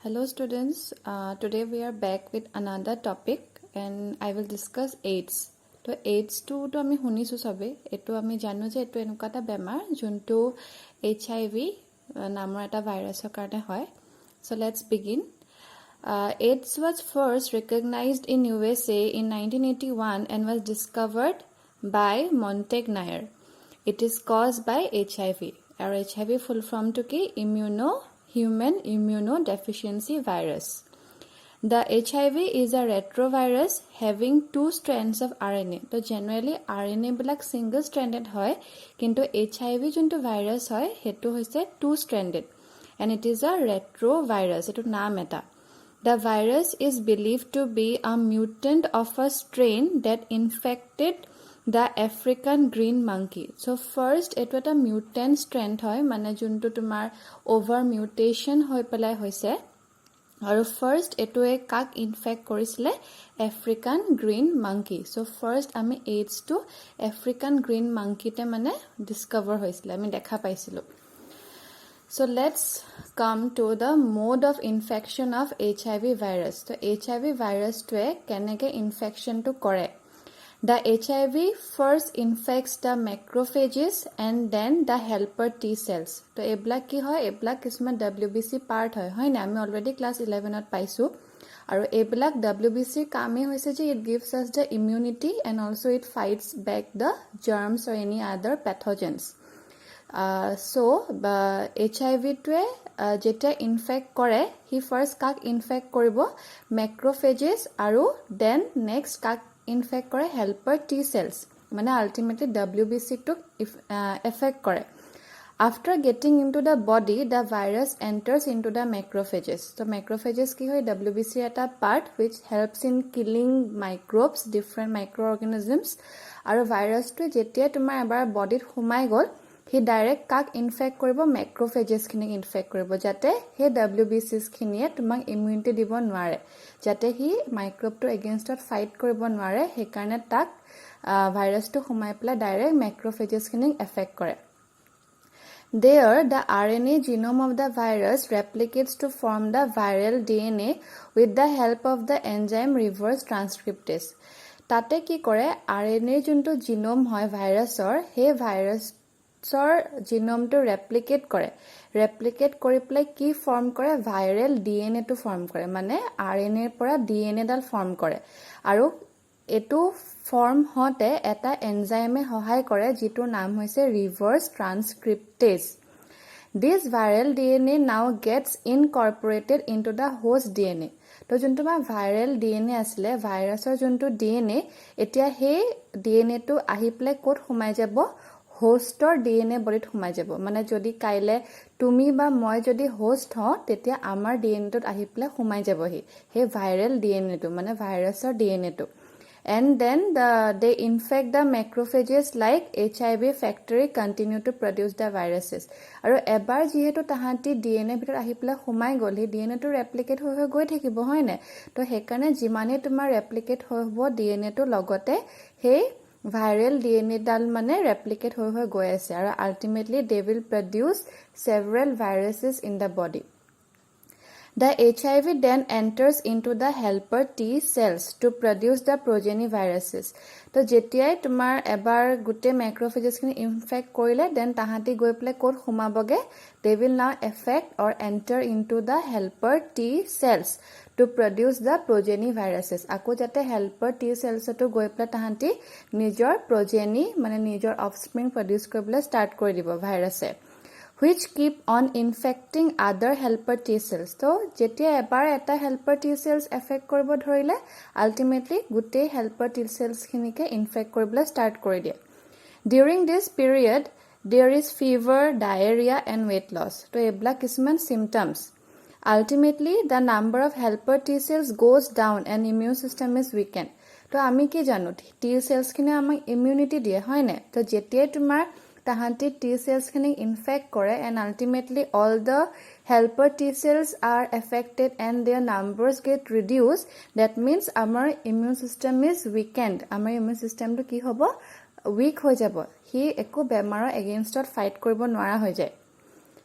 Hello students, today we are back with another topic and I will discuss AIDS. তো AIDS তো আমি শুনিছো সবে এটো আমি জানো যে এটো এনেকুৱা এটা বেমাৰ যোনটো HIV নামৰ এটা ভাইৰাছৰ কাৰণে হয়. So let's begin. AIDS was first recognized in USA in 1981 and was discovered by Montague. It is caused by HIV. Our HIV full form to ki human immunodeficiency virus. The HIV is a retrovirus having two strands of RNA. So generally RNA black single stranded hoy, kinto HIV junto virus hoy, hetu hoise two stranded. And it is a retrovirus. Etu naam eta. The virus is believed to be a mutant of a strain that infected the African green monkey. So first etu eta mutant strand hoy, mane junto tumar over mutation hoy pelai hoise. Aru first etu e kak infect korisile African green monkey. So first ami AIDS to African green monkey te mane discover hoisile, ami dekha paisilu. So let's come to the mode of infection of HIV virus. So HIV virus to keneke infection to kore. The HIV first infects the macrophages and then the helper T cells. So ebla ki hoy, ebla kisma WBC part hoy na ami already class 11 at paisu. Aru ebla WBC kame hoise je it gives us the immunity and also it fights back the germs or any other pathogens. So HIV to jeta infect kore, he first kak infect koribo macrophages aru then next kak infect kore helper T cells. Mane ultimately WBC to affect kore. After getting into the body, the virus enters into the macrophages. So macrophages ki hoy WBC eta part which helps in killing microbes, different microorganisms. Aru virus to jetia tumar ebar body humai gol, he direct kak infect koribo macrophages khini infect koribo jate he WBCs khiniye tumak immunity dibo nware jate hi microbe to against ot fight koribo nware he karne tak virus to humai pla direct macrophages khini affect kore. There the RNA genome of the virus replicates to form the viral DNA with the help of the enzyme reverse transcriptase. Tate ki kore RNA junto genome hoy virusor he virus genome to replicate kore kori play ki form kore viral DNA to form kore mane RNA pora DNA dal form kore aru etu form hote eta enzyme hohai kore jitu naam hoise reverse transcriptase. This viral DNA now gets incorporated into the host DNA. To juntu ma viral DNA asle virusor juntu DNA etia he DNA to ahi play kot humai jabo হোস্টৰ DNA বডিত সোমাই যাব মানে যদি কাইলে তুমি বা মই যদি host হ তেতিয়া আমাৰ DNA টোত আহি প্লে সোমাই যাবহি হে ভাইৰাল DNA টো মানে ভাইৰাছৰ DNA টো and then they infect the macrophages like HIV factory continue to produce the viruses আৰু এবাৰ যেহেতু তাহাঁতি DNA ভিতৰ আহি প্লে সোমাই গল হে DNA টো ৰেপ্লিকেট হৈ গৈ থাকিব হয় না তো হেকাৰণে যিমানে তোমাৰ ৰেপ্লিকেট হৈ হ'ব DNA টো লগতে হে viral DNA dal mane replicate hoy goy ase and ultimately they will produce several viruses in the body. The HIV then enters into the helper T cells to produce the progeny viruses. To jetiai tumar ebar gute macrophages kin infect korile then tahati goi ple kor humaboge they will now affect or enter into the helper T cells to produce the progeny viruses. Ako jate helper T cells to goi ple tahanti nijor progeny mane nijor offspring produce koribole start kori dibo virus which keep on infecting other helper T cells. So jetia ebar eta helper T cells affect koribo dhorile ultimately gute helper T cells khinike infect koribole start kori dia. During this period there is fever, diarrhea and weight loss. To ebla kisman symptoms. Ultimately the number of helper T cells goes down and immune system is weakened. To ami ki janu T cells khine amak immunity die hoy na to jetia tumar tahanti T cells khine infect kore and ultimately all the helper T cells are affected and their numbers get reduced. That means our immune system is weakened. Our immune system to ki hobo weak hoy jabo hi ekko bemaro against fight koribo nwara hoy jay.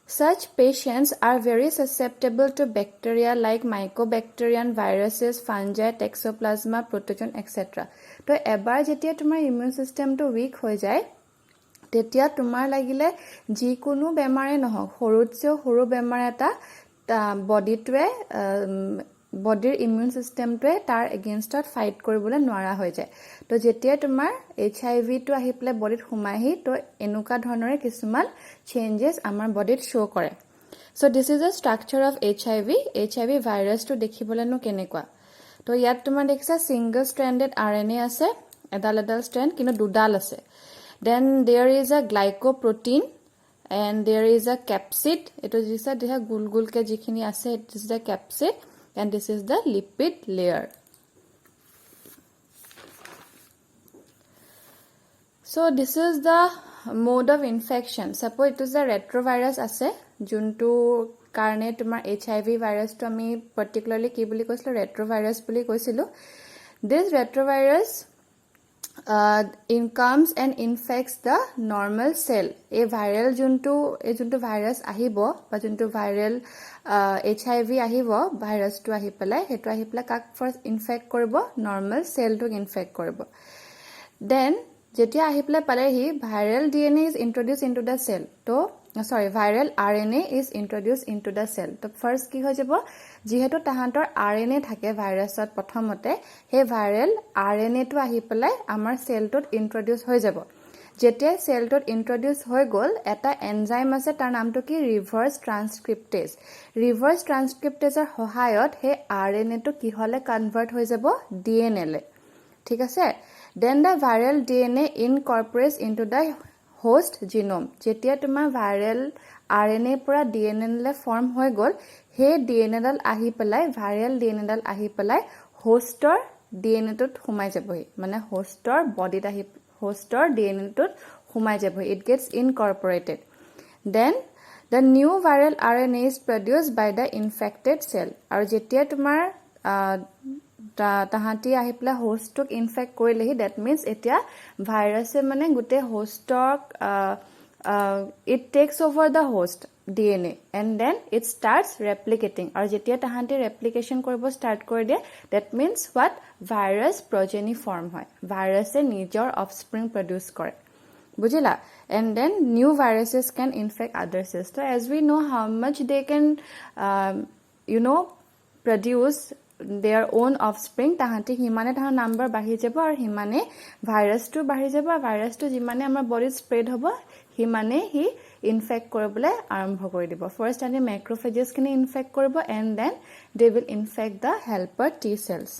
Such patients are very susceptible to bacteria like mycobacterium, viruses, fungi, toxoplasma, protozoan, etc. তো এবাৰ যেতিয়া তোমাৰ immune সিস্টেমটো week হৈ যায় তেতিয়া তোমাৰ লাগিলে যিকোনো বেমাৰে নহওক সৰুতছেও সৰু বেমাৰ এটা বডিটোৱে বডিৰ ইমিউন সিস্টেমটোৱে তাৰ এগেইনষ্টত ফাইট কৰিবলৈ নোৱাৰা হৈ যায় তো যেতিয়া তোমাৰ এইচআইভি টো আহি প্লে বডিত সোমাইহি তো এনেকুৱা ধৰণৰে কিছুমান চেঞ্জেস আমাৰ বডিত শো কৰে so this is a structure of HIV ভাইৰাছটো দেখিবলৈনো কেনেকুৱা তো ইয়াত তোমাৰ দেখিছা সিঙ্গল স্ট্ৰেন্ডেড আৰএনএ আছে এডাল স্ট্ৰেন্ড কিন্তু দুডাল আছে then there is a glycoprotein and there is a capsid eto jisa deha gul gul ke jikhini ase it is the capsid and this is the lipid layer so this is the mode of infection suppose it is the retrovirus ase juntu karne tumar hiv virus to ami particularly ki boli koisilo retrovirus boli koisilu this retrovirus comes and infects the normal cell a viral juntu virus ahibo ba juntu viral hiv ahibo virus to ahi pelai hetu ahi pela kak first infect koribo normal cell to infect koribo then jetia ahi pela palehi viral dna is introduced into the cell to viral rna is introduced into the cell to first ki hoy jabo যেহেতু তাহাঁতৰ RNA থাকে ভাইৰাছত প্ৰথমতে হে viral RNA টো আহি পেলাই আমাৰ সেলটোত ইন্ট্ৰোডিউস হৈ যাব যেতিয়া সেলটোত ইন্ট্ৰোডিউস হৈ গল এটা এনজাইম আছে তাৰ নামটো কি ৰিভাৰ্স ট্ৰান্সক্ৰিপ্টেজৰ সহায়ত হে আৰএনএ টো কি হলে কনভাৰ্ট হৈ যাব ডিএনএ লে ঠিক আছে then the viral DNA incorporates into the host genome যেতিয়া তোমাৰ ভাইৰাল আৰএনএ পৰা ডিএনএ লে ফৰ্ম হৈ গল হে ডিএনএ ডাল আহি পেলাই ভাইৰাল ডিএনএ ডাল আহি পেলাই হোষ্টৰ ডিএনএ টোত সোমাই যাবহি মানে হোষ্টৰ বডিত আহি হোষ্টৰ ডিএনএ টোত সোমাই যাবহি it gets incorporated then the new viral RNA is produced by the infected cell আৰু যেতিয়া তোমাৰ তাহাঁতি আহি পেলাই হোষ্টক ইনফেক্ট কৰিলেহি that means এতিয়া ভাইৰাছে মানে গুটে হোষ্টক it takes over the host DNA and then it starts replicating আৰু যেতিয়া তাহাঁতি replication কৰিব start কৰি দিয়ে that means what virus progeny form হয় ভাইৰাছে নিজৰ offspring produce কৰে বুজিলা and then new viruses can infect other cells so as we know how much they can produce their own offspring তাহাঁতি হিমানে তাহাৰ নাম্বাৰ বাঢ়ি যাব আৰু হিমানে ভাইৰাছটো বাঢ়ি যাব আৰু ভাইৰাছটো যিমানে আমাৰ বডিত স্প্ৰেড হ'ব হিমানে হি ইনফেক্ট কৰিবলৈ আৰম্ভ কৰি দিব ফাৰ্স্ট আনি ম্যাক্ৰোফেজেছ খিনি ইনফেক্ট কৰিব and then they will infect the helper T cells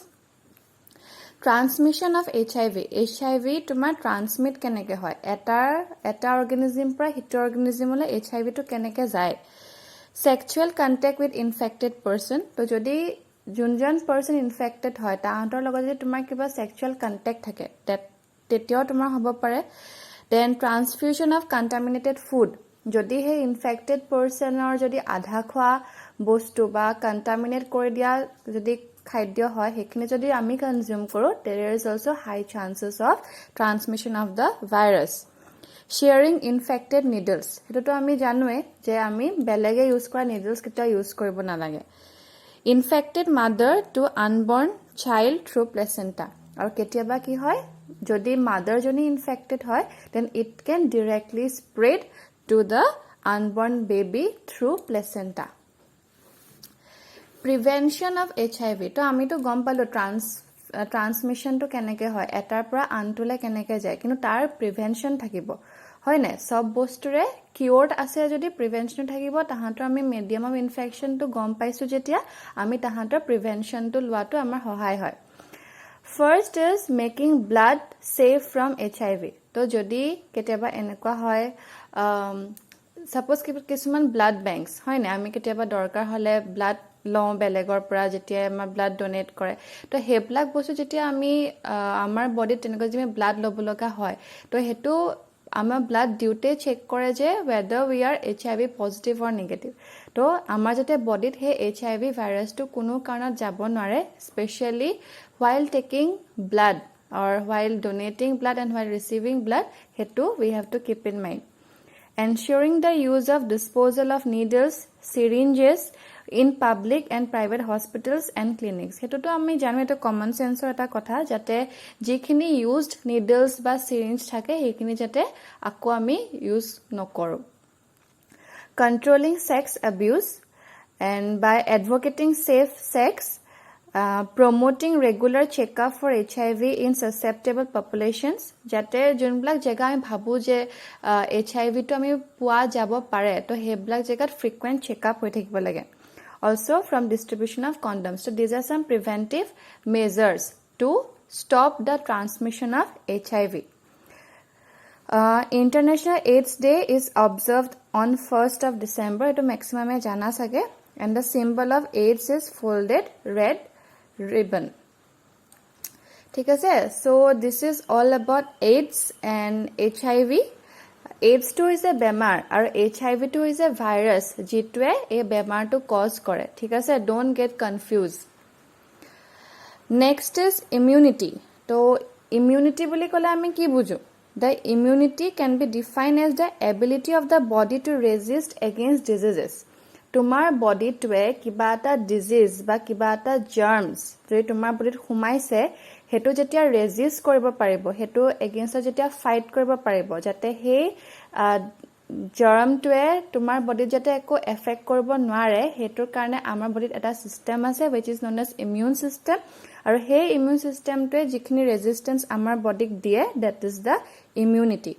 transmission of HIV তোমাৰ ট্ৰান্সমিট কেনেকে হয় এটা অৰ্গানিজম পৰা হিট অৰ্গানিজমলৈ HIV টো কেনেকে যায় sexual contact with infected person তো যদি যোনজন person infected হয় তাহাঁতৰ লগত যদি তোমাৰ কিবা sexual contact থাকে তেতিয়াও তোমাৰ হ'ব পাৰে then transfusion of contaminated food যদি হে infected personৰ যদি আধা খোৱা বস্তু বা contaminate কৰি দিয়া যদি খাদ্য হয় হেখিনি যদি আমি কনজিউম কৰো there is also high chances of transmission of the virus sharing infected needles হেতুটো আমি জানোৱে যে আমি বেলেগে ইউজ কৰা needles কিটা ইউজ কৰিব নালাগে infected mother to unborn child through placenta আৰু কেতিয়াবা কি হয় যদি mother জনি infected হয় then it can directly spread to the unborn baby through placenta prevention of HIV তো আমি তো গম পালো ট্ৰান্সমিশন তো কেনেকে হয় এটাৰ পৰা আনটোলে কেনেকে যায় কিন্তু তাৰ প্ৰিভেনশন থাকিব হয় না সব বস্তুৰে কিউৰড আছে যদি প্ৰিভেনশন থাকিব তাহাঁতৰ আমি মিডিয়াম অফ ইনফেকশন তো গম পাইছো যেতিয়া আমি তাহাঁতৰ প্ৰিভেনশন তো লোৱাটো আমাৰ সহায় হয় first is making blood safe from HIV তো যদি কেতিয়াবা এনেকুৱা হয় সাপোজ কিছুমান ব্লাড বেংকস হয় না আমি কেতিয়াবা দৰকাৰ হলে ব্লাড লও বেলেগৰ পৰা যেতিয়া আমাৰ ব্লাড ডোনেট কৰে তো হেবলাক বস্তু যেতিয়া আমি আমাৰ বডিত তেনেকৈ যে ব্লাড লব লগা হয় তো হেতু আমাৰ ব্লাড ডিউটি চেক কৰে যে whether we are HIV positive or negative তো আমাৰ যেতে বডিত হে HIV ভাইৰাছটো কোনো কাৰণত যাব নোৱাৰে specially while taking blood or while donating blood and while receiving blood হেতু we have to keep in mind ensuring the use of disposal of needles, syringes in public and private hospitals and clinics. হেতুটো আমি জানো এটা common সেন্সৰ এটা কথা যাতে যিখিনি used নিডলছ বা সিৰিঞ্জ থাকে সেইখিনি যাতে আকৌ আমি ইউজ নকৰো. Controlling sex abuse and by advocating safe sex, promoting regular checkup for HIV in susceptible populations, যাতে যোনবিলাক জেগা আমি ভাবো যে HIV টো আমি পোৱা যাব পাৰে তো হেবিলাক জেগাত frequent checkup হৈ থাকিব লাগে. Also from distribution of condoms. So these are some preventive measures to stop the transmission of HIV. International AIDS Day is observed on 1st of December. Ito maximum mein jana sage. And the symbol of AIDS is folded red ribbon. ঠিক আছে, so this is all about AIDS and HIV. AIDS to is a বেমাৰ আৰু HIV to is a virus যিটোৱে এই বেমাৰটো cause কৰে. ঠিক আছে, don't get confused. Next is immunity. তো immunity বুলি ক'লে আমি কি বুজো? The immunity can be defined as the ability of the body to resist against diseases. তোমাৰ বডিটোৱে কিবা এটা ডিজিজ বা কিবা এটা জাৰ্মছ যদি তোমাৰ বডিত সোমাইছে হেতু যেতিয়া ৰেজিষ্ট কৰিব পাৰিব, হেতু এগেইনষ্ট যেতিয়া ফাইট কৰিব পাৰিব, যাতে সেই জাৰ্মটোৱে তোমাৰ বডিত যাতে একো এফেক্ট কৰিব নোৱাৰে, হেতুৰ কাৰণে আমাৰ বডিত এটা সিস্টেম আছে which is known as immune system. আৰু সেই ইমিউন সিস্টেমটোৱে যিখিনি ৰেজিস্টেন্স আমাৰ বডিক দিয়ে, that is the immunity.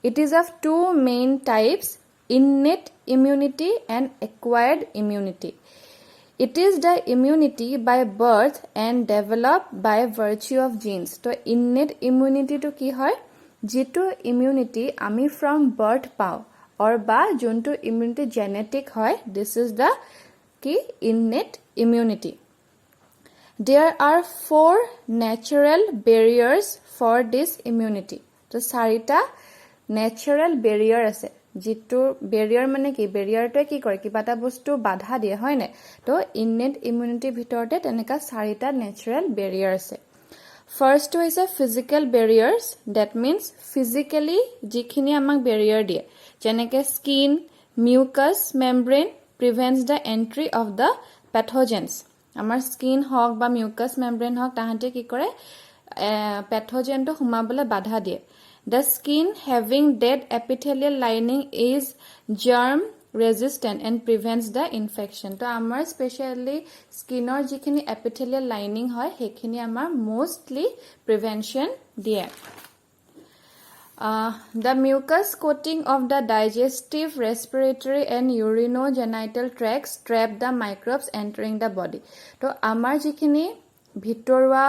It is of two main types, innate immunity and acquired immunity. It is the immunity by birth and developed by virtue of genes. So innate immunity to ki hoy? Jitu immunity ami from birth pao or ba juntu immunity genetic hoy, this is the ki innate immunity. There are 4 natural barriers for this immunity. So sarita natural barrier ase. যিটো Barrier মানে কি, বেৰিয়াৰটোৱে কি কৰে, কিবা এটা বস্তু বাধা দিয়ে হয় নে, তো ইননেট ইমিউনিটিৰ ভিতৰতে তেনেকা 4টা নেচাৰেল বেৰিয়াৰ আছে. ফাৰ্ষ্ট হৈছে physical barriers, that means physically যিখিনি আমাক বেৰিয়াৰ দিয়ে, যেনেকে skin, mucous membrane prevents the entry of the pathogens. আমাৰ স্কিন হওক বা মিউকাছ মেমব্ৰেইন হওক তাহাঁতে কি কৰে, পেথোজেনটো সোমাবলৈ বাধা দিয়ে. The skin having dead epithelial lining is germ resistant and prevents the infection. তো আমাৰ স্পেশালি স্কিনৰ যিখিনি epithelial lining হয় সেইখিনি আমাৰ mostly prevention দিয়ে. The mucus coating of the digestive, respiratory and urinogenital tracts trap the microbes entering the body. তো আমাৰ যিখিনি ভিতৰুৱা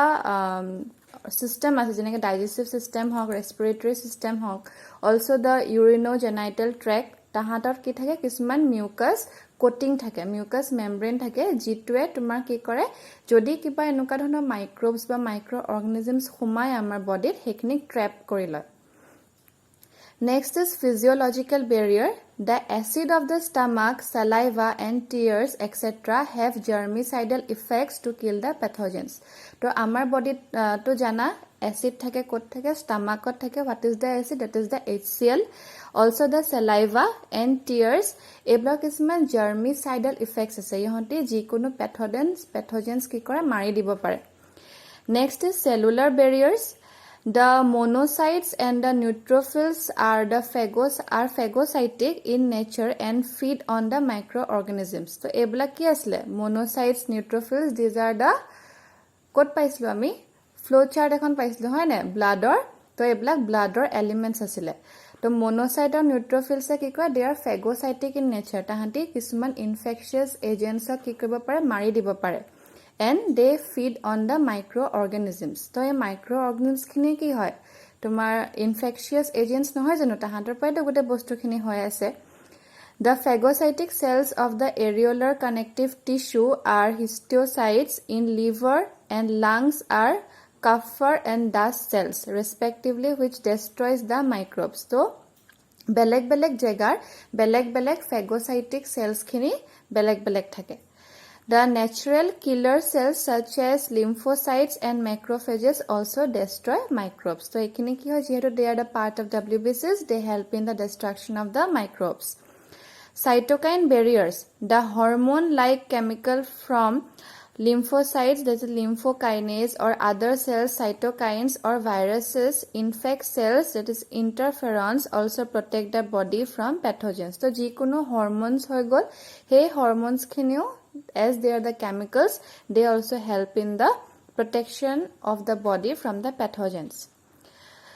system আছে যেনেকে digestive system হওক, respiratory system হওক, also the urinogenital tract, তাহাঁতৰ কি থাকে, কিছুমান মিউকাছ কোটিং থাকে, মিউকাছ মেমব্ৰেইন থাকে, যিটোৱে তোমাৰ কি কৰে, যদি কিবা এনেকুৱা ধৰণৰ মাইক্ৰবছ বা মাইক্ৰ অৰ্গানিজমছ সোমাই আমাৰ বডিত সেইখিনিক ট্ৰেপ কৰি লয়. Next is physiological barrier. The acid of the stomach, saliva and tears etc. have germicidal effects to kill the pathogens. To amar body to jana acid thake kot thake, stomach thake, what is the acid? That is the HCl. Also the saliva and tears, eblok isman germicidal effects ase, yehonti jikono pathogens ki kore mari dibo pare. Next is cellular barriers. The monocytes and the neutrophils are phagocytic in nature and feed on the microorganisms. So ebla ki asle monocytes, neutrophils, these are the kot paislo ami flow chart ekhon paislo hoy ne bloodor, to ebla bloodor elements asile. To monocyte and neutrophils ki koi, they are phagocytic in nature, tahanti kisuman infectious agents ki koibo pare, mari dibo pare. And they feed on the microorganisms. So এই microorganisms খিনি কি হয়, তোমাৰ infectious agents নহয় জানো, তাহাঁতৰ পৰাই গোটে বস্তুখিনি হৈ আছে. The phagocytic cells of the areolar connective tissue are histiocytes in liver and lungs are Kupffer and dust cells respectively, which destroys the microbes. So বেলেগ জেগাৰ বেলেগ phagocytic cells খিনি বেলেগ থাকে. The natural killer cells such as lymphocytes and macrophages also destroy microbes. So, ekhini ki hoy jehetu they are the part of WBCs, they help in the destruction of the microbes. Cytokine barriers, the hormone-like chemical from lymphocytes, that is lymphokinase or other cells, cytokines or viruses infect cells, that is interferons, also protect the body from pathogens. So, jikono hormones hoy gol, hey hormones khinio, as they are the chemicals, they also help in the protection of the body from the pathogens.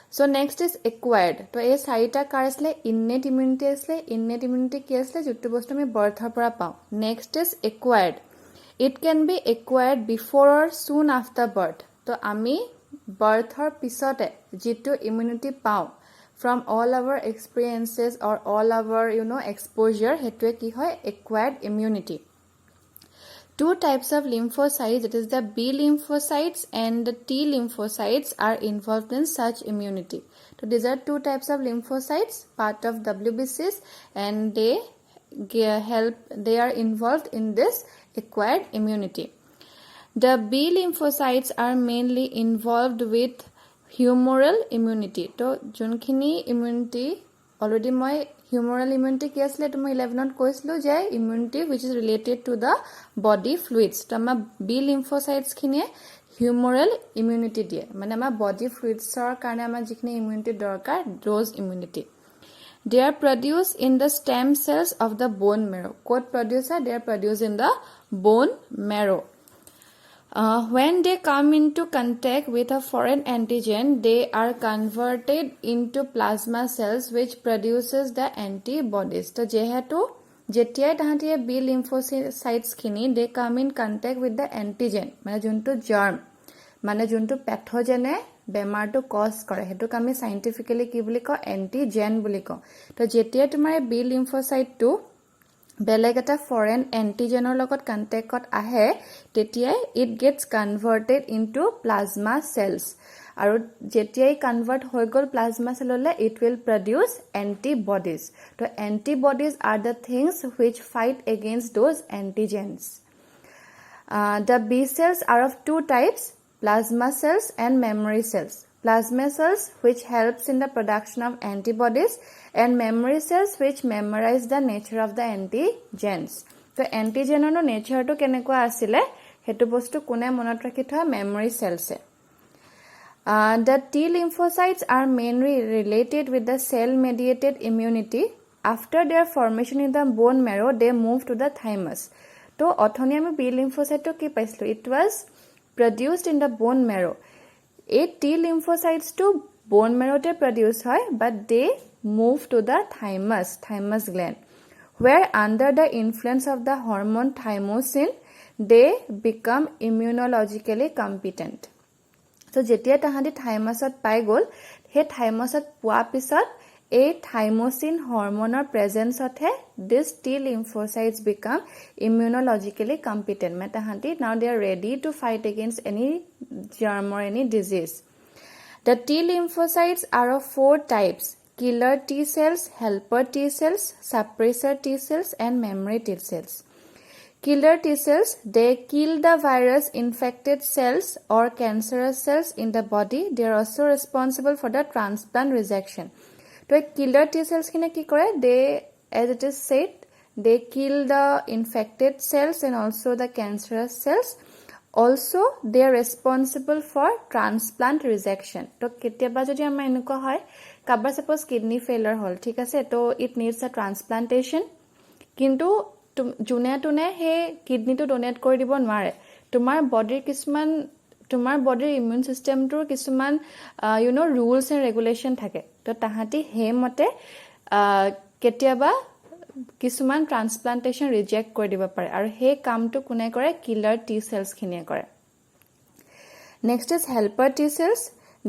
So next is acquired. To a saita car asle innate immunity asle, innate immunity ki asle juttu bostu ami birthor pora pao. Next is acquired. It can be acquired before or soon after birth. To ami birthor pisote jittu immunity pao from all our experiences or all our exposure, hetue ki hoy acquired immunity. Two types of lymphocytes, that is the B lymphocytes and the T lymphocytes, are involved in such immunity. So these are two types of lymphocytes, part of WBCs, and they are involved in this acquired immunity. The B lymphocytes are mainly involved with humoral immunity. So junkhini immunity already my humoral immunity ki asle to 11 koislo je immunity which is related to the body fluids. To ama B lymphocytes khine humoral immunity die, mane ama body fluids or karone ama jikhine immunity dorkar, those immunity. They are produced in the stem cells of the bone marrow. What producer? They are produced in the bone marrow. When they come into contact with a foreign antigen, they are converted into plasma cells which produces the antibodies. So, jetia tahatiye B lymphocytes khini, they come in contact with the antigen, mane juntu germ, mane juntu pathogen বেমাৰ to cause কৰে, হেতুক আমি scientifically কি বুলি কওঁ, antigen বুলি কওঁ. তো যেতিয়া তোমাৰ B lymphocyte to বেলেগ এটা ফৰেন এন্টিজেনৰ লগত কন্টেক্টত আহে, তেতিয়া it gets converted into plasma cells. আৰু যেতিয়াই কনভাৰ্ট হৈ গল plasma সেললে, it will produce antibodies. তো antibodies are the things which fight against those antigens. The B cells are of two types, plasma cells and memory cells. Plasma cells which helps in the production of antibodies, and memory cells which memorize the nature of the antigens. So antigen no nature to kenekwa asile, hetu bostu kune monot rakhi thoa, memory cells. The T lymphocytes are mainly related with the cell mediated immunity. After their formation in the bone marrow, they move to the thymus. To othoni ami B lymphocyte to ki paislo, it was produced in the bone marrow. A T lymphocytes to bone marrow te produce hoy, but they move to the thymus gland, where under the influence of the hormone thymosin, they become immunologically competent. So jetia tahandi thymusot pai gol, he thymusot pua pisot a thymosin hormone presence othe, this T lymphocytes become immunologically competent. Now they are ready to fight against any germ or any disease. The T lymphocytes are of four types: killer T cells, helper T cells, suppressor T cells, and memory T cells. Killer T cells, they kill the virus infected cells or cancerous cells in the body. They are also responsible for the transplant rejection. So killer T cells kine ki kore, they, as it is said, they kill the infected cells and also the cancerous cells. Also they are responsible for transplant rejection. To ketiaba jodi ama enuko hoy, kabar suppose kidney failure hol, thik ase, to it needs a transplantation, kintu june tune he kidney to donate kori dibo nware. Tumar body kisman, tumar body immune system to kisman rules and regulation thake. To tahati he mote ketiaba কিছুমান ট্ৰান্সপ্লান্টেশন reject কৰি দিব পাৰে, আৰু হে কামটো কোনে কৰে, killer T cells খিনিয়ে কৰে. Next is helper T cells.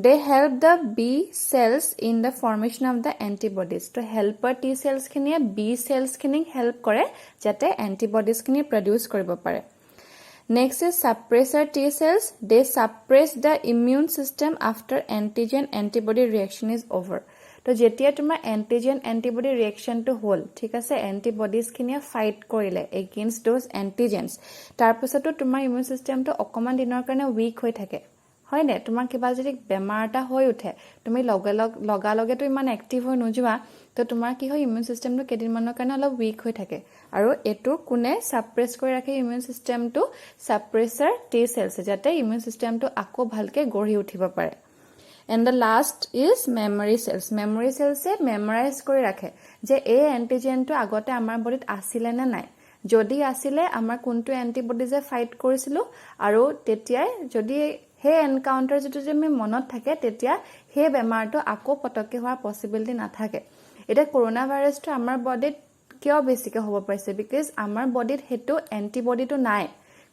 They help the B cells in the formation of the antibodies. To helper T cells খিনিয়ে B cells খিনিক help কৰে যাতে antibodies খিনি produce কৰিব পাৰে. Next is suppressor T cells. They suppress the immune system after antigen antibody reaction is over. তো যেতিয়া তোমাৰ এন্টিজেন এন্টিবডি ৰিয়েকচনটো হ'ল ঠিক আছে এন্টিবডিজ খিনিয়ে ফাইট কৰিলে এগেইনষ্ট দোজ এন্টিজেনছ তাৰপিছতো তোমাৰ ইমিউন সিস্টেমটো অকমান দিনৰ কাৰণে উইক হৈ থাকে হয় নে তোমাৰ কিবা যদি বেমাৰ এটা হৈ উঠে তুমি লগা লগেতো ইমান এক্টিভ হৈ নোযোৱা তো তোমাৰ কি হয় ইমিউন সিস্টেমটো কেদিনমানৰ কাৰণে অলপ উইক হৈ থাকে আৰু এটো কোনে সাপ্ৰেছ কৰি ৰাখে ইমিউন সিস্টেমটো সাপ্ৰেছাৰ টি সেলছ যাতে ইমিউন সিস্টেমটো আকৌ ভালকে গঢ়ি উঠিব পাৰে and the last is memory cells A memorise কৰি ৰাখে যে এই এন্টিজেনটো আগতে আমাৰ বডিত আছিল নে নাই যদি আছিলে আমাৰ কোনটো এন্টিবডিজে ফাইট কৰিছিল আৰু তেতিয়াই যদি হে এনকাউন্টাৰ যেটো যে আমি মনত থাকে তেতিয়া হে বেমাৰটো আকৌ পটককে হোৱাৰ পসিবিলিটি নাথাকে এটা কৰোনা ভাইৰাছটো আমাৰ বডিত কিয় বেছিকে হ'ব পাৰিছে বিকজ আমাৰ বডিত হেতু এন্টিবডিটো নাই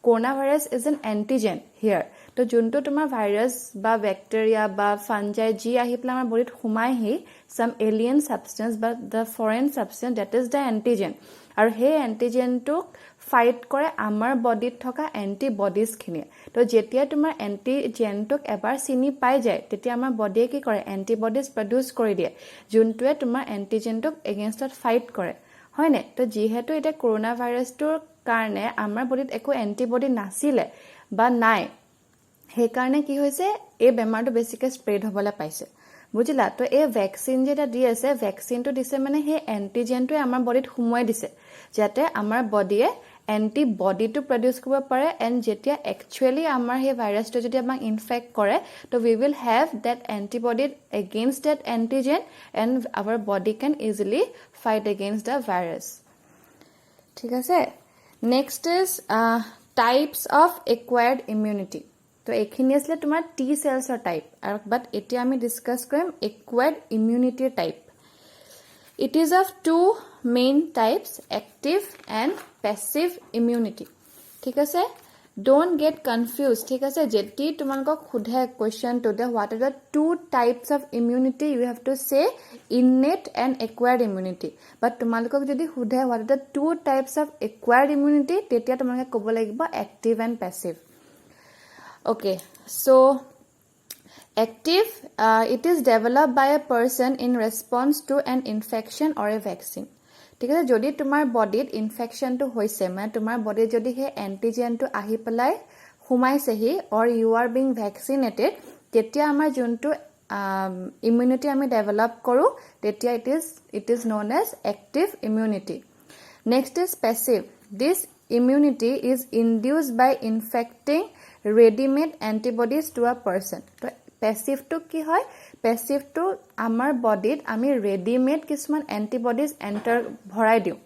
corona virus is an antigen here তো যোনটো তোমাৰ ভাইৰাছ বা ব্যাকটেৰিয়া বা ফাঞ্জাই জি আহি পেলাই আমাৰ বডিত সোমাইহি সাম এলিয়েন সাবষ্টেন্স বা the foreign substance that is the antigen আৰু হে এন্টিজেনটো ফাইট কৰে আমাৰ বডিত থকা এন্টিবডিজ খিনিয়ে তো যেতিয়া তোমাৰ এন্টিজেনটোক এবাৰ চিনি পাই যায় তেতিয়া আমাৰ বডিয়ে কি কৰে এন্টিবডিজ প্ৰডিউস কৰি দিয়ে যোনটোৱে তোমাৰ এন্টিজেনটোক এগেইনষ্টত ফাইট কৰে হয় নে তো যিহেতু এটা কৰোনা ভাইৰাছটোৰ কাৰণে আমাৰ বডিত একো এন্টিবডি নাছিলে বা নাই হে কাৰণে কি হৈছে এই বেমাৰটো বেছিকে স্প্ৰেড হ'বলৈ পাইছে বুজিলা তো এই ভ্যাকচিন যেটা দি আছে ভ্যাকচিনটো দিছে মানে হে এন্টিজেনটোৱে আমাৰ বডিত সোমোৱাই দিছে যাতে আমাৰ বডিয়ে এন্টিবডিটো প্ৰডিউস কৰিব পাৰে এন্ড যেতিয়া একচুয়ালি আমাৰ হে ভাইৰাছটো যদি আমাক ইনফেক্ট কৰে তো we will have that antibody against that antigen and our body can easily fight against the virus ঠিক আছে next is types of acquired immunity তো এখিনি আসলে তোমাৰ টি সেলছৰ টাইপ আৰু বাট এতিয়া আমি ডিসকাস কৰিম acquired immunity type it is of two main types active and passive immunity ঠিক আছে don't get confused ঠিক আছে যেতি তোমালোকক খুধে question to the what are the two types of immunity you have to say innate and acquired immunity but তোমালোকক যদি খুধে what are the two types of acquired immunity তেতিয়া তোমালোকে ক'ব লাগিব active and passive okay so active it is developed by a person in response to an infection or a vaccine ঠিক আছে যদি তোমাৰ বডিত ইনফেকশনটো হৈছে মানে তোমাৰ বডি যদি হে এন্টিজেনটো আহি পেলাই হুমাইছেহি or you are being vaccinated তেতিয়া আমাৰ যোনটো immunity আমি ডেভেলপ কৰো তেতিয়া it is known as active immunity next is passive this immunity is induced by infecting ready-made antibodies to a person তো passive to কি হয় passive to আমাৰ বডিত আমি ready-made কিছুমান antibodies enter ভৰাই দিও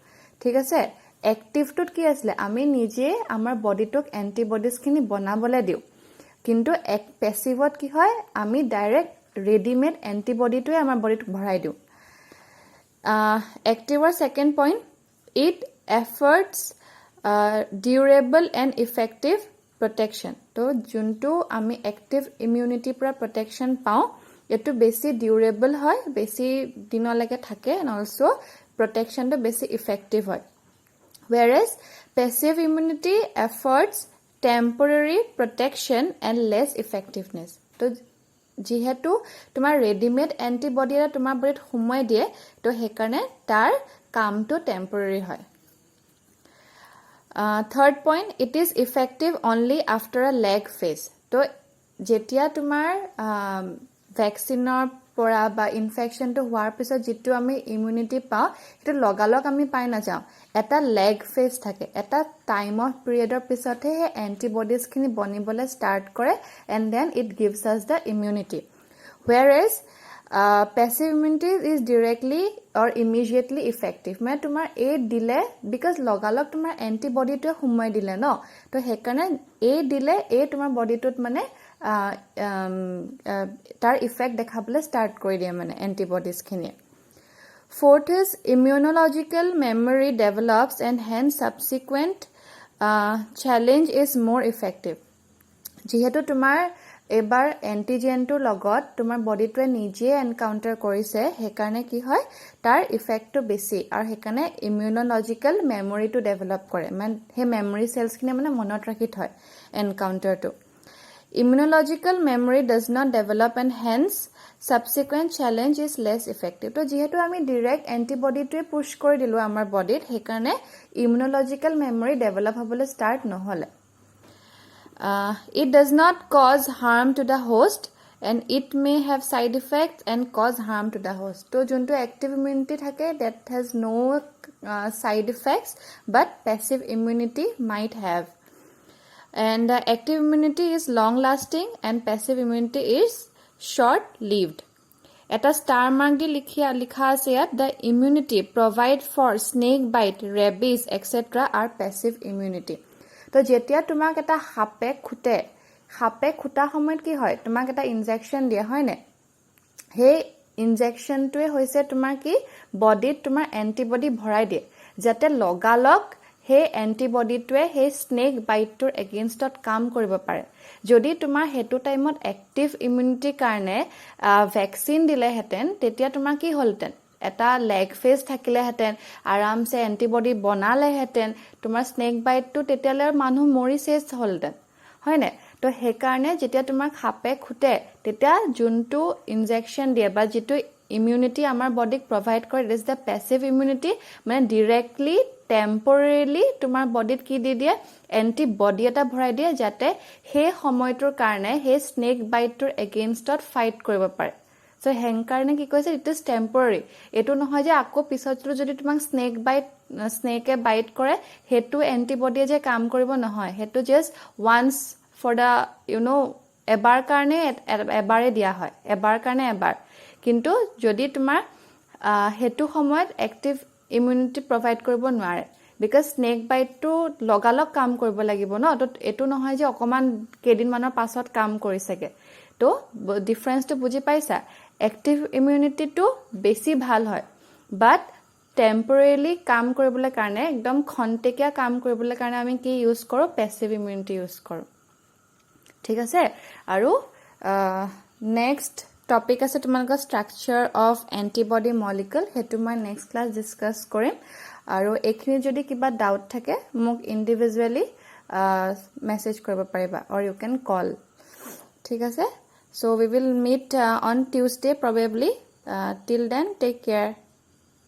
ঠিক আছে active to কি আসলে আমি নিজে আমাৰ বডিটোক antibodies খিনি বনাবলে দিও কিন্তু এক passive কি হয় আমি ডাইৰেক্ট ready-made antibody টো আমাৰ বডিত ভৰাই দিও active second point it efforts durable and effective protection তো যোনটো আমি active immunity পৰা protection পাও এটো বেছি durable হয় বেছি দিনলৈকে থাকে and also protection টো বেছি effective হয় whereas passive immunity efforts temporary protection and less effectiveness তো যেহেতু তোমাৰ ready-made antibody এটা তোমাৰ বডিত সোমাই দিয়ে তো হেকাৰণে তাৰ কামটো temporary হয় third point it is effective only after a lag phase তো যেতিয়া তোমাৰ ভ্যাকচিনৰ পৰা বা ইনফেকশনটো হোৱাৰ পিছত যেটো আমি ইমিউনিটি পাও এটো লগালক আমি পাই না যাও এটা লেগ ফেজ থাকে এটা টাইম অফ পিৰিয়ডৰ পিছতে হে এন্টিবডিজ খিনি বনিবলৈ স্টাৰ্ট কৰে and then it gives us the immunity whereas passive immunity is directly or immediately effective মানে তোমাৰ এই দিলে because লগালক তোমাৰ এন্টিবডিটো সোমাই দিলে ন তো হেকাৰণে এই দিলে এই তোমাৰ বডিটোত মানে তাৰ ইফেক্ট দেখাবলৈ স্টাৰ্ট কৰি দিয়ে মানে এন্টিবডিজ খিনি fourth is immunological memory develops and hence subsequent challenge is more effective যেহেতু তোমাৰ এবাৰ এন্টিজেনটো লগত তোমাৰ বডিটোৱে নিজে এনকাউন্টাৰ কৰিছে হেকাৰণে কি হয় তাৰ ইফেক্টটো বেছি আৰু হেকাৰণে ইমিউনলজিক্যাল মেমৰিটো ডেভেলপ কৰে মানে হে মেমৰি সেলছ খিনি মানে মনত ৰাখি থয় এনকাউন্টাৰটো Immunological memory does not develop and hence subsequent challenge is less effective. তো যেহেতু আমি direct antibody টোৱে push কৰি দিলো আমাৰ বডিত সেইকাৰণে immunological memory develop হ'বলৈ start নহলে. It does not cause harm to the host and it may have side effects and cause harm to the host. তো যোনটো active immunity থাকে that has no side effects but passive immunity might have. And active immunity is long lasting and passive immunity is short lived. Eta star mark di likha ase yat the immunity provide for snake bite, rabies etc. are passive immunity. To jetia tumak eta hape khuta samoyt ki hoy tumak eta injection dia hoy ne he injection tue hoise tumar ki body tumar antibody bhorai die jate logalok he antibody টোৱে he snake bite টোৰ against ত কাম কৰিব পাৰে যদি তোমাৰ হেতু টাইমত active immunity কাৰণে ভ্যাকচিন দিলে হেতেন তেতিয়া তোমাৰ কি হলতেন এটা লেগ ফেজ থাকিলে হেতেন আৰামছে এন্টিবডি বনালে হেতেন তোমাৰ স্নেক বাইট টো তেতিয়ালে মানুহ মৰি শেষ হলতেন হয়নে তো হে কাৰণে যেতিয়া তোমাৰ খাপে খুটে তেতিয়া যোনটো ইনজেকশন দিয়ে বা যেটো immunity আমাৰ বডিক provide কৰে it is the passive immunity মানে directly temporarily তোমাৰ বডিত কি দি দিয়ে antibody এটা ভৰাই দিয়ে যাতে হে সময়টোৰ কাৰণে হে স্নেক বাইট টোৰ against ত ফাইট কৰিব পাৰে সো হেং কাৰণে কি কৈছে it is temporary এটো নহয় যে আকৌ পিছতটো যদি তোমাক স্নেকে বাইট কৰে হেতু antibody যে কাম কৰিব নহয় হেতু just once for the এবাৰ কাৰণে এবাৰে দিয়া হয় এবাৰ কাৰণে এবাৰ কিন্তু যদি তোমাৰ হেতু সময়ত এক্টিভ ইমিউনিটি প্ৰভাইড কৰিব নোৱাৰে because snake bite টো লগালক কাম কৰিব লাগিব ন তো এটো নহয় যে অকমান কেদিন মানৰ পাছত কাম কৰিছেগে তো ডিফাৰেন্স টো বুজি পাইছা এক্টিভ ইমিউনিটি টো বেছি ভাল হয় বাট টেম্পৰেলি কাম কৰিবলৈ কাৰণে একদম খন্তেকিয়া কাম কৰিবলৈ কাৰণে আমি কি ইউজ কৰো প্যাসিভ ইমিউনিটি ইউজ কৰো ঠিক আছে আৰু নেক্সট টপিক আছে তোমালোকৰ স্ট্ৰাকচাৰ অফ এন্টিবডি মলিকিউল হেতু মই নেক্সট ক্লাস ডিসকাস কৰিম আৰু এখিনি যদি কিবা ডাউট থাকে মোক ইন্ডিভিজুয়ালি মেসেজ কৰিব পাৰিবা or you can call ঠিক আছে so we will meet on Tuesday probably till then take care